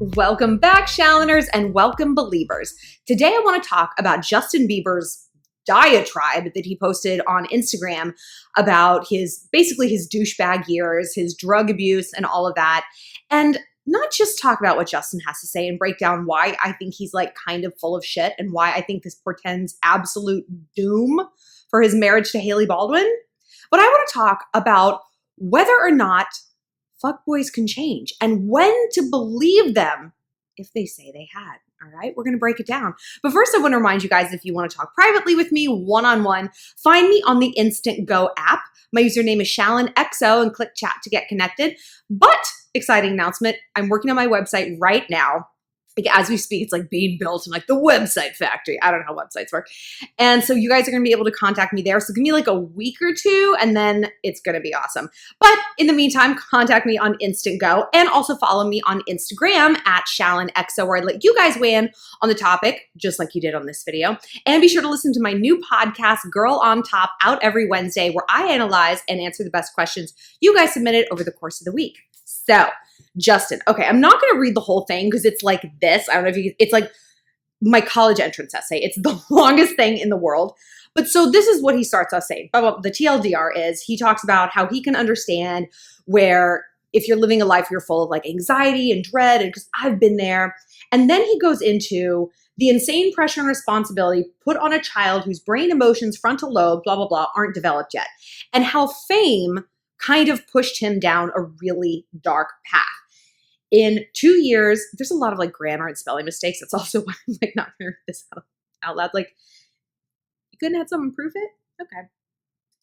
Welcome back, Shalloners, and welcome, Beliebers. Today I want to talk about Justin Bieber's diatribe that he posted on Instagram about basically his douchebag years, his drug abuse, and all of that. And not just talk about what Justin has to say and break down why I think he's like kind of full of shit and why I think this portends absolute doom for his marriage to Hailey Baldwin. But I want to talk about whether or not fuckboys can change and when to believe them if they say they had. All right, we're going to break it down. But first, I want to remind you guys, if you want to talk privately with me, one-on-one, find me on the Instant Go app. My username is ShallonXO and click chat to get connected. But exciting announcement, I'm working on my website right now. Like, as we speak, it's like being built in like the website factory. I don't know how websites work. And so you guys are going to be able to contact me there. So give me like a week or two and then it's going to be awesome. But in the meantime, contact me on Instant Go and also follow me on Instagram at ShallonXO, where I let you guys weigh in on the topic, just like you did on this video. And be sure to listen to my new podcast, Girl on Top, out every Wednesday, where I analyze and answer the best questions you guys submitted over the course of the week. So Justin, okay, I'm not going to read the whole thing because it's like this. I don't know if it's like my college entrance essay. It's the longest thing in the world. But so this is what he starts us saying. The TLDR is he talks about how he can understand where if you're living a life you're full of like anxiety and dread, and because I've been there. And then he goes into the insane pressure and responsibility put on a child whose brain, emotions, frontal lobe, blah, blah, blah, aren't developed yet. And how fame kind of pushed him down a really dark path. In 2 years, there's a lot of like grammar and spelling mistakes. That's also why I'm like not hearing this out loud. Like, you couldn't have someone prove it? Okay.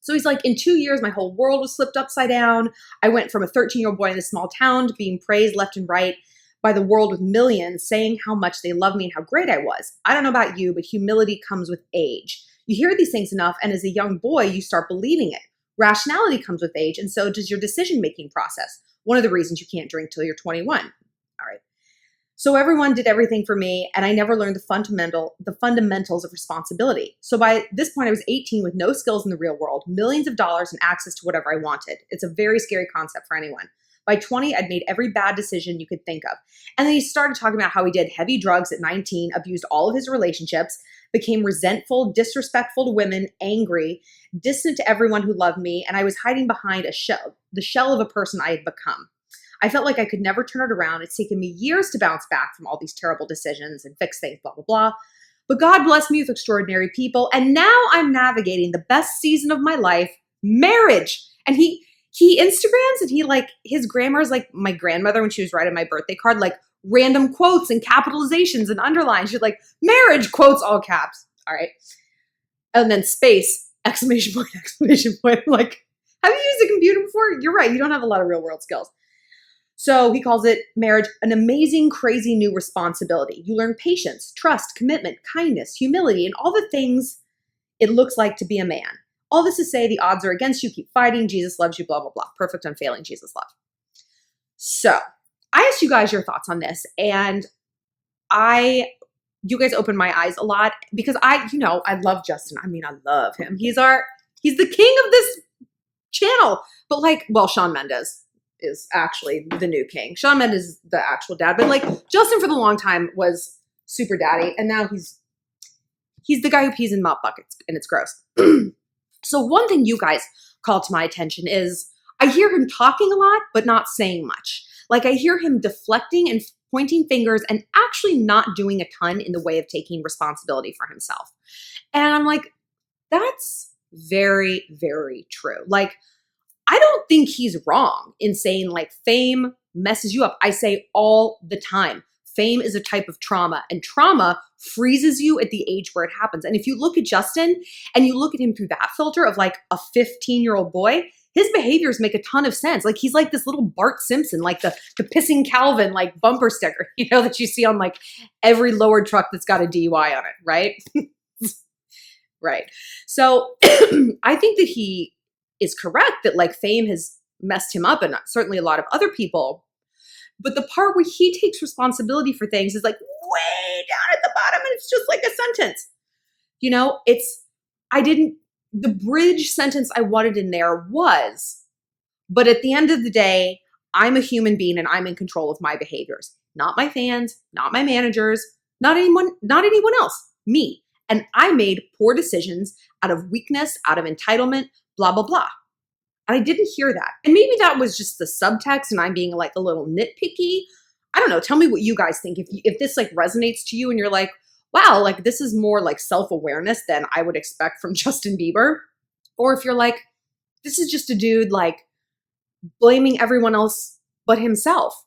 So he's like, in 2 years, my whole world was flipped upside down. I went from a 13-year-old boy in this small town to being praised left and right by the world with millions saying how much they love me and how great I was. I don't know about you, but humility comes with age. You hear these things enough, and as a young boy, you start believing it. Rationality comes with age, and so does your decision-making process. One of the reasons you can't drink till you're 21. All right. So everyone did everything for me, and I never learned the fundamentals of responsibility. So by this point, I was 18 with no skills in the real world, millions of dollars, and access to whatever I wanted. It's a very scary concept for anyone. By 20, I'd made every bad decision you could think of. And then he started talking about how he did heavy drugs at 19, abused all of his relationships, became resentful, disrespectful to women, angry, distant to everyone who loved me, and I was hiding behind the shell of a person I had become. I felt like I could never turn it around. It's taken me years to bounce back from all these terrible decisions and fix things, blah, blah, blah. But God blessed me with extraordinary people, and now I'm navigating the best season of my life, marriage. And he Instagrams, and his grammar is like my grandmother when she was writing my birthday card, like random quotes and capitalizations and underlines. She's like, marriage, quotes, all caps. All right. And then space, exclamation point, exclamation point. I'm like, have you used a computer before? You're right. You don't have a lot of real world skills. So he calls it marriage, an amazing, crazy new responsibility. You learn patience, trust, commitment, kindness, humility, and all the things it looks like to be a man. All this to say, the odds are against you. Keep fighting. Jesus loves you, blah, blah, blah. Perfect, unfailing Jesus love. So I asked you guys your thoughts on this, and you guys opened my eyes a lot because I love Justin. I mean, I love him. He's the king of this channel. But Shawn Mendes is actually the new king. Shawn Mendes is the actual dad. But Justin for the long time was super daddy, and now he's the guy who pees in mop buckets, and it's gross. So one thing you guys called to my attention is I hear him talking a lot, but not saying much. I hear him deflecting and pointing fingers and actually not doing a ton in the way of taking responsibility for himself. And I'm like, that's very, very true. I don't think he's wrong in saying fame messes you up. I say all the time, fame is a type of trauma, and trauma freezes you at the age where it happens. And if you look at Justin and you look at him through that filter of a 15-year-old boy, his behaviors make a ton of sense. He's like this little Bart Simpson, the pissing Calvin, bumper sticker, that you see on every lowered truck that's got a DUI on it, right? Right. So I think that he is correct that fame has messed him up, and certainly a lot of other people. But the part where he takes responsibility for things is way down at the bottom, and it's just a sentence. The bridge sentence I wanted in there was, but at the end of the day, I'm a human being and I'm in control of my behaviors. not my fans, not my managers, not anyone else, me. And I made poor decisions out of weakness, out of entitlement, blah, blah, blah. And I didn't hear that. And maybe that was just the subtext and I'm being like a little nitpicky. I don't know. Tell me what you guys think. If this like resonates to you and you're like, wow, like this is more like self-awareness than I would expect from Justin Bieber. Or if you're like, this is just a dude like blaming everyone else but himself.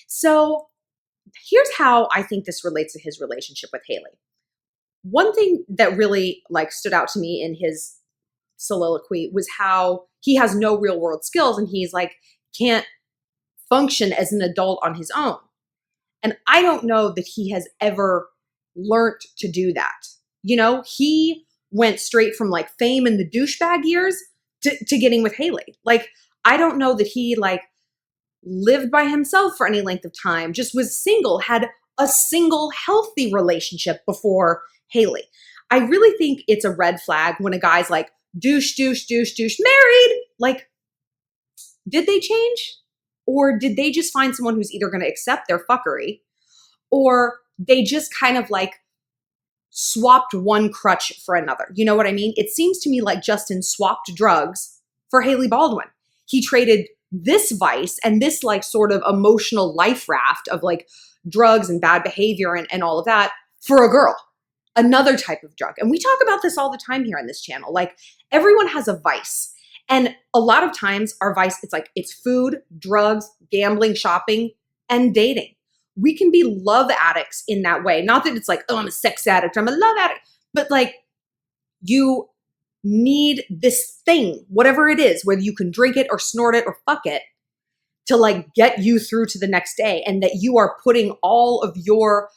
So here's how I think this relates to his relationship with Hailey. One thing that really like stood out to me in his soliloquy was how he has no real world skills and he's like can't function as an adult on his own. And I don't know that he has ever learned to do that. You know, he went straight from like fame in the douchebag years to getting with Hailey. Like, I don't know that he like lived by himself for any length of time, just was single, had a single healthy relationship before Hailey. I really think it's a red flag when a guy's like, douche, douche, douche, douche, married. Like, did they change? Or did they just find someone who's either going to accept their fuckery or they just kind of like swapped one crutch for another? You know what I mean? It seems to me like Justin swapped drugs for Hailey Baldwin. He traded this vice and this like sort of emotional life raft of like drugs and bad behavior and all of that for a girl, another type of drug. And we talk about this all the time here on this channel. Like everyone has a vice. And a lot of times our vice, it's food, drugs, gambling, shopping, and dating. We can be love addicts in that way. Not that it's like, oh, I'm a sex addict, I'm a love addict, but like you need this thing, whatever it is, whether you can drink it or snort it or fuck it, to like get you through to the next day, and that you are putting all of your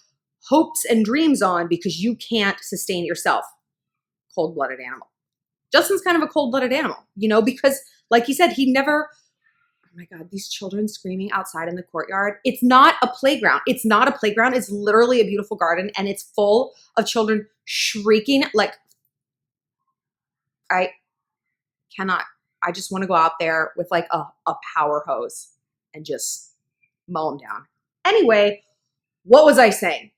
hopes and dreams on because you can't sustain yourself. Cold-blooded animal. Justin's kind of a cold-blooded animal, you know, because like he said, he never, oh my God, these children screaming outside in the courtyard. It's not a playground. It's not a playground. It's literally a beautiful garden and it's full of children shrieking. Like, I cannot, I just want to go out there with like a power hose and just mow them down. Anyway, what was I saying?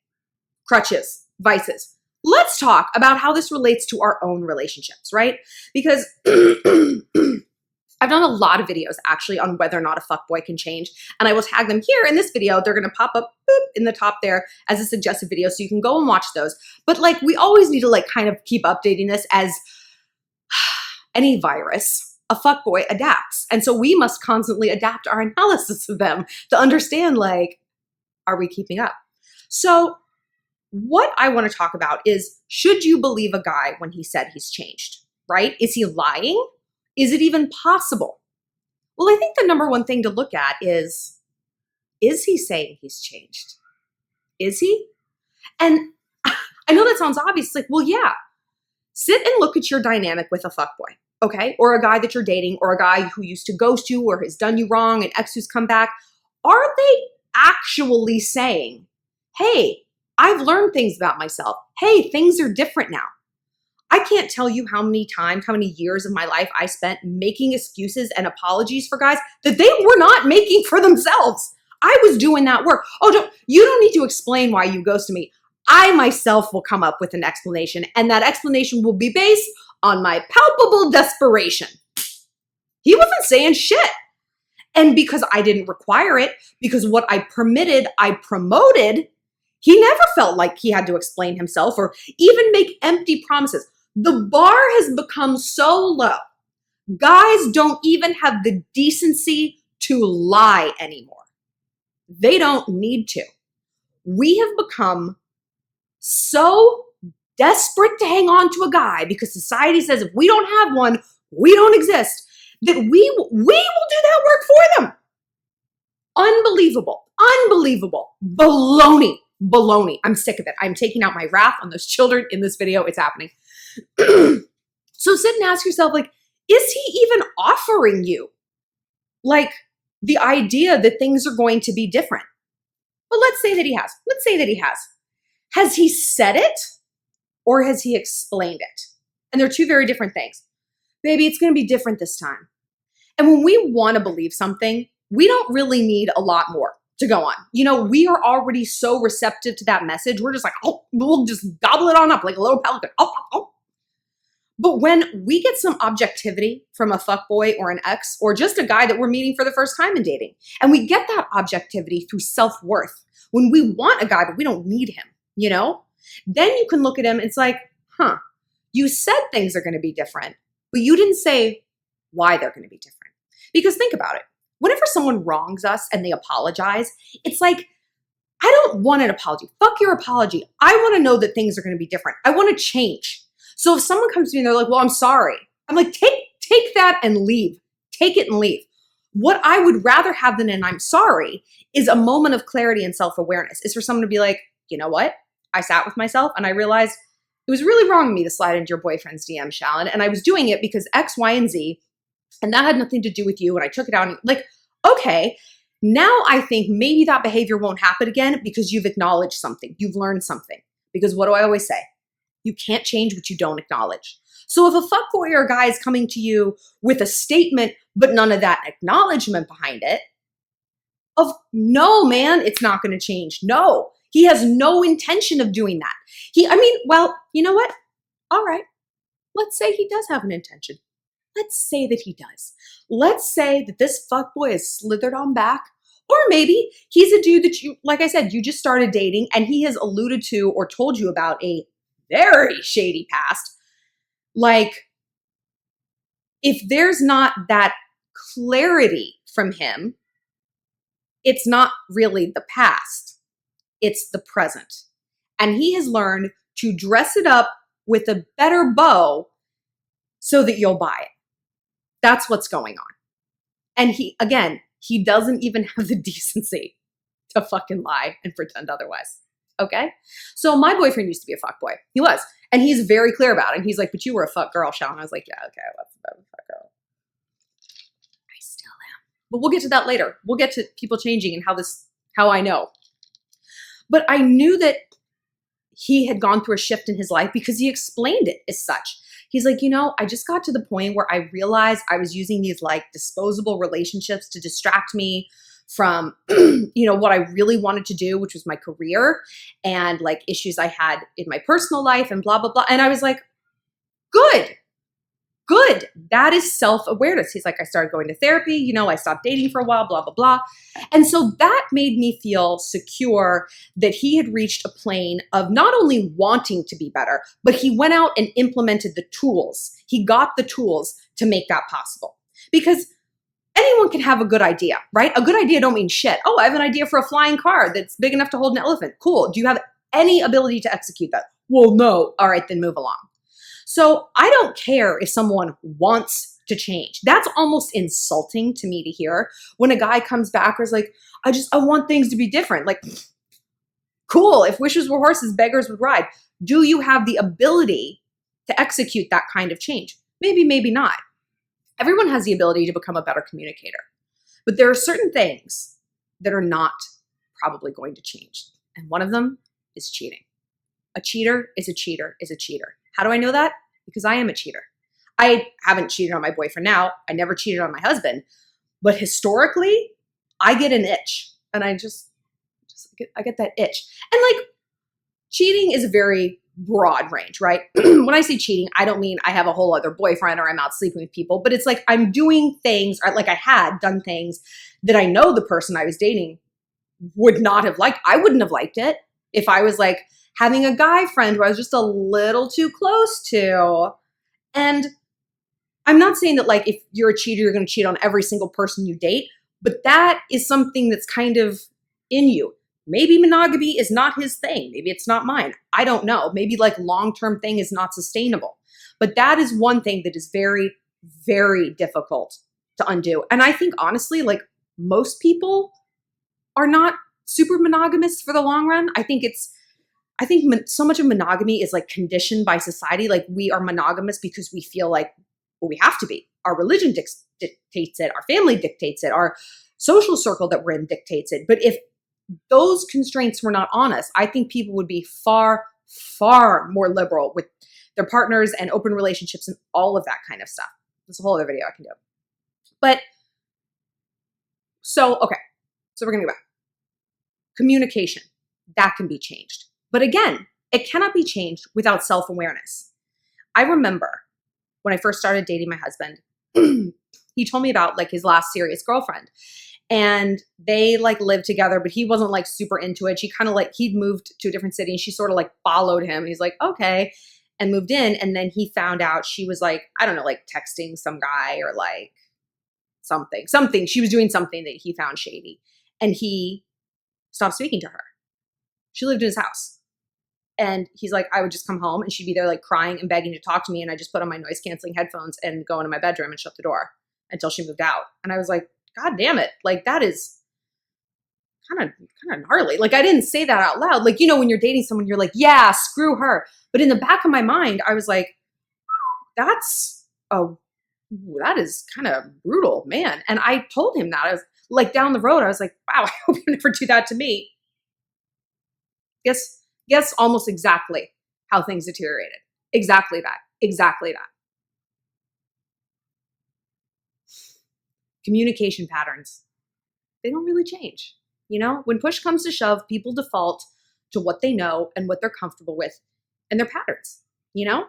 Crutches, vices. Let's talk about how this relates to our own relationships, right? Because I've done a lot of videos actually on whether or not a fuckboy can change, and I will tag them here in this video. They're going to pop up boop, in the top there as a suggested video, so you can go and watch those. But like, we always need to like kind of keep updating this as any virus. A fuckboy adapts. And so we must constantly adapt our analysis of them to understand, like, are we keeping up? So what I want to talk about is, should you believe a guy when he said he's changed, right? Is he lying? Is it even possible? Well, I think the number one thing to look at is he saying he's changed? Is he? And I know that sounds obvious. It's like, well, yeah. Sit and look at your dynamic with a fuckboy, okay? Or a guy that you're dating, or a guy who used to ghost you or has done you wrong, an ex who's come back. Are they actually saying, hey, I've learned things about myself. Hey, things are different now. I can't tell you how many times, how many years of my life I spent making excuses and apologies for guys that they were not making for themselves. I was doing that work. Oh, you don't need to explain why you ghosted me. I myself will come up with an explanation, and that explanation will be based on my palpable desperation. He wasn't saying shit. And because I didn't require it, because what I permitted, I promoted, he never felt like he had to explain himself or even make empty promises. The bar has become so low. Guys don't even have the decency to lie anymore. They don't need to. We have become so desperate to hang on to a guy because society says if we don't have one, we don't exist, that we will do that work for them. Unbelievable. Unbelievable. Baloney. I'm sick of it. I'm taking out my wrath on those children in this video. It's happening. So sit and ask yourself, like, is he even offering you like the idea that things are going to be different? Well, let's say that he has. Let's say that he has. Has he said it or has he explained it? And they're two very different things. Baby, it's going to be different this time. And when we want to believe something, we don't really need a lot more. to go on. You know, we are already so receptive to that message. We're just like, oh, we'll just gobble it on up like a little pelican. Oh, oh, oh. But when we get some objectivity from a fuckboy or an ex, or just a guy that we're meeting for the first time in dating, and we get that objectivity through self-worth, when we want a guy, but we don't need him, you know, then you can look at him. It's like, huh, you said things are going to be different, but you didn't say why they're going to be different. Because think about it. Whenever someone wrongs us and they apologize, it's like, I don't want an apology. Fuck your apology. I want to know that things are going to be different. I want to change. So if someone comes to me and they're like, well, I'm sorry. I'm like, take that and leave. Take it and leave. What I would rather have than an I'm sorry is a moment of clarity and self-awareness. Is for someone to be like, you know what? I sat with myself and I realized it was really wrong of me to slide into your boyfriend's DM, Shallon. And I was doing it because X, Y, and Z. And that had nothing to do with you. And I took it out and like, okay, now I think maybe that behavior won't happen again because you've acknowledged something. You've learned something. Because what do I always say? You can't change what you don't acknowledge. So if a fuckboy or a guy is coming to you with a statement, but none of that acknowledgement behind it, of no, man, it's not going to change. No, he has no intention of doing that. Well, you know what? All right. Let's say he does have an intention. Let's say that he does. Let's say that this fuckboy is slithered on back, or maybe he's a dude that you, like I said, you just started dating and he has alluded to or told you about a very shady past. Like, if there's not that clarity from him, it's not really the past, it's the present. And he has learned to dress it up with a better bow so that you'll buy it. That's what's going on. And he doesn't even have the decency to fucking lie and pretend otherwise. Okay? So my boyfriend used to be a fuckboy. He was. And he's very clear about it. And he's like, but you were a fuck girl, Shawn. I was like, yeah, okay, I was a fuck girl. I still am. But we'll get to that later. We'll get to people changing and how I know. But I knew that he had gone through a shift in his life because he explained it as such. He's like, you know, I just got to the point where I realized I was using these like disposable relationships to distract me from, you know, what I really wanted to do, which was my career and like issues I had in my personal life and blah, blah, blah. And I was like, good. That is self-awareness. He's like, I started going to therapy, you know, I stopped dating for a while, blah, blah, blah. And so that made me feel secure that he had reached a plane of not only wanting to be better, but he went out and implemented the tools. He got the tools to make that possible. Because anyone can have a good idea, right? A good idea don't mean shit. Oh, I have an idea for a flying car that's big enough to hold an elephant. Cool. Do you have any ability to execute that? Well, no. All right, then move along. So I don't care if someone wants to change. That's almost insulting to me to hear when a guy comes back or is like, I want things to be different. Like, cool. If wishes were horses, beggars would ride. Do you have the ability to execute that kind of change? Maybe, maybe not. Everyone has the ability to become a better communicator. But there are certain things that are not probably going to change. And one of them is cheating. A cheater is a cheater is a cheater. How do I know that? Because I am a cheater. I haven't cheated on my boyfriend now. I never cheated on my husband. But historically, I get an itch. And I get that itch. And like, cheating is a very broad range, right? When I say cheating, I don't mean I have a whole other boyfriend or I'm out sleeping with people. But it's like I'm doing things, or like I had done things that I know the person I was dating would not have liked. I wouldn't have liked it if I was like having a guy friend who I was just a little too close to. And I'm not saying that like if you're a cheater, you're going to cheat on every single person you date, but that is something that's kind of in you. Maybe monogamy is not his thing. Maybe it's not mine. I don't know. Maybe like long-term thing is not sustainable. But that is one thing that is very, very difficult to undo. And I think honestly, like most people are not super monogamous for the long run. I think so much of monogamy is like conditioned by society. Like we are monogamous because we feel like, well, we have to be. Our religion dictates it. Our family dictates it. Our social circle that we're in dictates it. But if those constraints were not on us, I think people would be far, far more liberal with their partners and open relationships and all of that kind of stuff. There's a whole other video I can do. But so we're going to go back. Communication, that can be changed. But again, it cannot be changed without self-awareness. I remember when I first started dating my husband, he told me about like his last serious girlfriend. And they like lived together, but he wasn't like super into it. She kind of like, he'd moved to a different city and she sort of like followed him. He's like, okay, and moved in. And then he found out she was like, I don't know, like texting some guy or like something. She was doing something that he found shady. And he stopped speaking to her. She lived in his house. And he's like, I would just come home and she'd be there like crying and begging to talk to me. And I just put on my noise canceling headphones and go into my bedroom and shut the door until she moved out. And I was like, God damn it. Like that is kind of gnarly. Like I didn't say that out loud. Like, you know, when you're dating someone, you're like, yeah, screw her. But in the back of my mind, I was like, that is kind of brutal, man. And I told him that. I was like down the road, I was like, wow, I hope you never do that to me. Guess almost exactly how things deteriorated. Exactly that. Communication patterns, they don't really change. You know, when push comes to shove, people default to what they know and what they're comfortable with and their patterns, you know?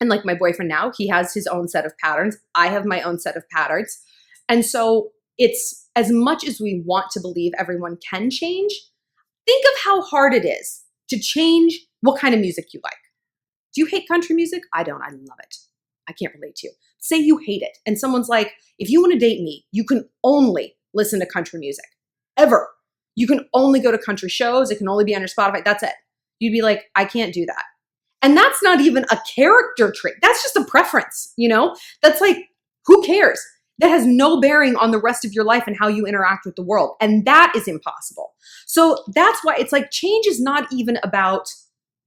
And like my boyfriend now, he has his own set of patterns. I have my own set of patterns. And so it's as much as we want to believe everyone can change, think of how hard it is to change what kind of music you like. Do you hate country music? I don't. I love it. I can't relate to you. Say you hate it. And someone's like, if you want to date me, you can only listen to country music. Ever. You can only go to country shows. It can only be on your Spotify. That's it. You'd be like, I can't do that. And that's not even a character trait. That's just a preference, you know? That's like, who cares? That has no bearing on the rest of your life and how you interact with the world. And that is impossible. So that's why it's like change is not even about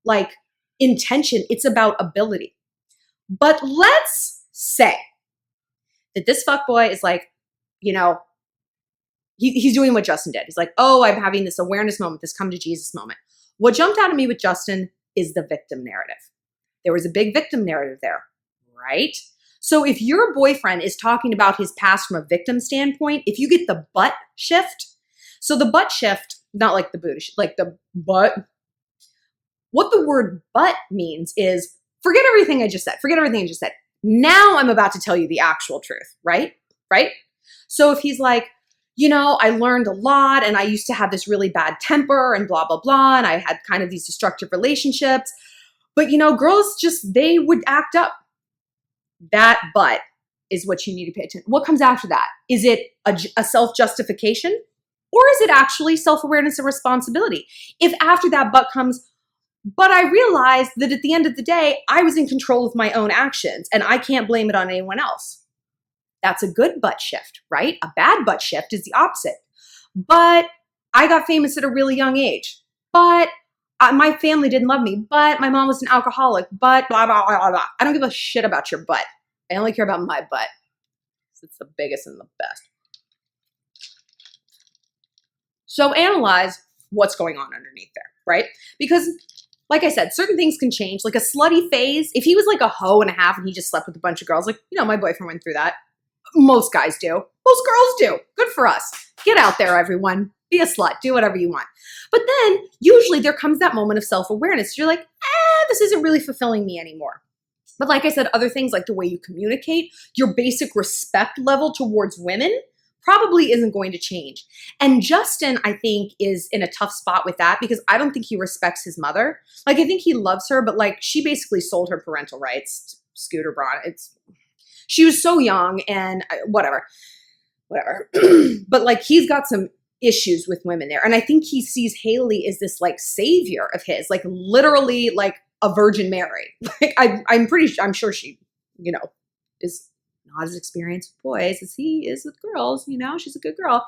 like intention. It's about ability. But let's say that this fuckboy is like, you know, he's doing what Justin did. He's like, oh, I'm having this awareness moment, this come to Jesus moment. What jumped out at me with Justin is the victim narrative. There was a big victim narrative there, right? So if your boyfriend is talking about his past from a victim standpoint, if you get the butt shift, so the butt shift, not like the booty, like the butt, what the word butt means is forget everything I just said. Forget everything I just said. Now I'm about to tell you the actual truth, right? Right? So if he's like, you know, I learned a lot and I used to have this really bad temper and blah, blah, blah. And I had kind of these destructive relationships. But, you know, girls just, they would act up. That but is what you need to pay attention. What comes after that? Is it a self-justification or is it actually self-awareness and responsibility? If after that but comes, but I realized that at the end of the day, I was in control of my own actions and I can't blame it on anyone else. That's a good butt shift, right? A bad butt shift is the opposite. But I got famous at a really young age. But my family didn't love me. But my mom was an alcoholic. But blah, blah, blah, blah. I don't give a shit about your butt. I only care about my butt. It's the biggest and the best. So analyze what's going on underneath there, right? Because like I said, certain things can change. Like a slutty phase, if he was like a hoe and a half and he just slept with a bunch of girls, like, you know, my boyfriend went through that. Most guys do. Most girls do. Good for us. Get out there, everyone. Be a slut. Do whatever you want. But then usually there comes that moment of self-awareness. You're like, this isn't really fulfilling me anymore. But like I said, other things like the way you communicate, your basic respect level towards women probably isn't going to change. And Justin, I think, is in a tough spot with that because I don't think he respects his mother. Like, I think he loves her, but like she basically sold her parental rights to Scooter Braun. She was so young and whatever. But like he's got some issues with women there. And I think he sees Hailey as this like savior of his, like literally like a Virgin Mary. Like I'm sure she, you know, is not as experienced with boys as he is with girls, you know, she's a good girl.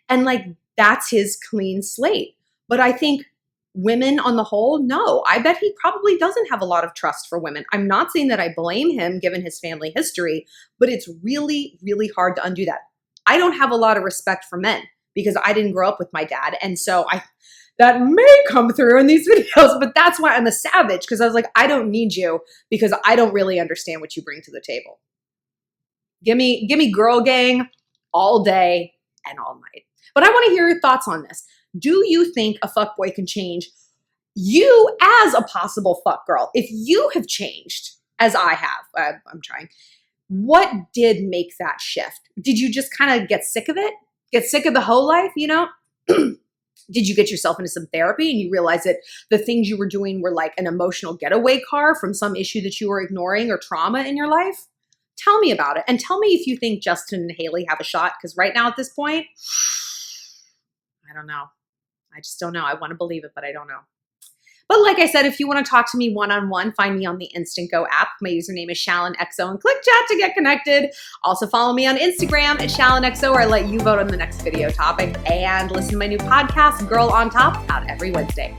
And like that's his clean slate. But I think women on the whole, no, I bet he probably doesn't have a lot of trust for women. I'm not saying that I blame him given his family history, but it's really, really hard to undo that. I don't have a lot of respect for men because I didn't grow up with my dad. And so that may come through in these videos, but that's why I'm a savage because I was like, I don't need you because I don't really understand what you bring to the table. Give me girl gang all day and all night. But I want to hear your thoughts on this. Do you think a fuckboy can change you as a possible fuck girl? If you have changed, as I have, I'm trying, what did make that shift? Did you just kind of get sick of it? Get sick of the whole life, you know? Did you get yourself into some therapy and you realize that the things you were doing were like an emotional getaway car from some issue that you were ignoring or trauma in your life? Tell me about it. And tell me if you think Justin and Hailey have a shot, because right now at this point, I don't know. I just don't know. I want to believe it, but I don't know. But like I said, if you want to talk to me one-on-one, find me on the Instant Go app. My username is ShallonXO and click chat to get connected. Also follow me on Instagram at ShallonXO, where I let you vote on the next video topic. And listen to my new podcast, Girl on Top, out every Wednesday.